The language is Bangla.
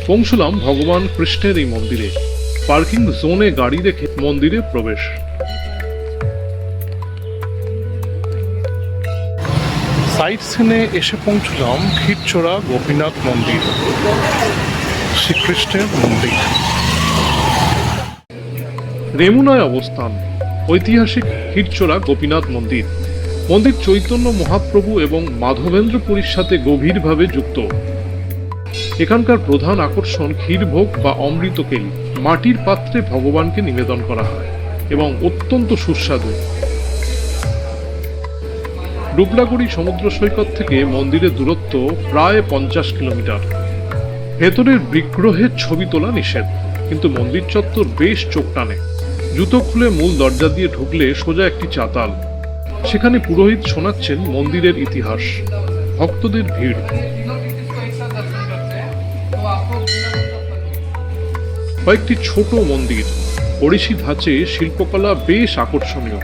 পৌঁছলাম ভগবান কৃষ্ণের এই মন্দিরে। পার্কিং জোনে গাড়ি রেখে মন্দিরে প্রবেশ। সাইট সিনে এসে পৌঁছলাম ক্ষীরচোরা গোপীনাথ মন্দির, শ্রীকৃষ্ণের মন্দির। রেমুনায় অবস্থান ঐতিহাসিক ক্ষীরচোরা গোপীনাথ মন্দির। মন্দির চৈতন্য মহাপ্রভু এবং মাধবেন্দ্রপুরীর সাথে গভীরভাবে যুক্ত। এখানকার প্রধান আকর্ষণ ক্ষীরভোগ বা অমৃতকেলি। মাটির পাত্রে ভগবানকে নিবেদন করা হয় এবং অত্যন্ত সুস্বাদু। ডুবলাগুড়ি সমুদ্র সৈকত থেকে মন্দিরের দূরত্ব প্রায় 50 কিলোমিটার। ভেতরের বিগ্রহের ছবি তোলা নিষেধ, কিন্তু মন্দির চত্বর বেশ চোখ টানে। জুতো খুলে মূল দরজা দিয়ে ঢুকলে সোজা একটি চাতাল। সেখানে পুরোহিত শোনাচ্ছেন মন্দিরের ইতিহাস। ভক্তদের ভিড়। কয়েকটি ছোট মন্দির, ওড়িশি ধাঁচে শিল্পকলা বেশ আকর্ষণীয়।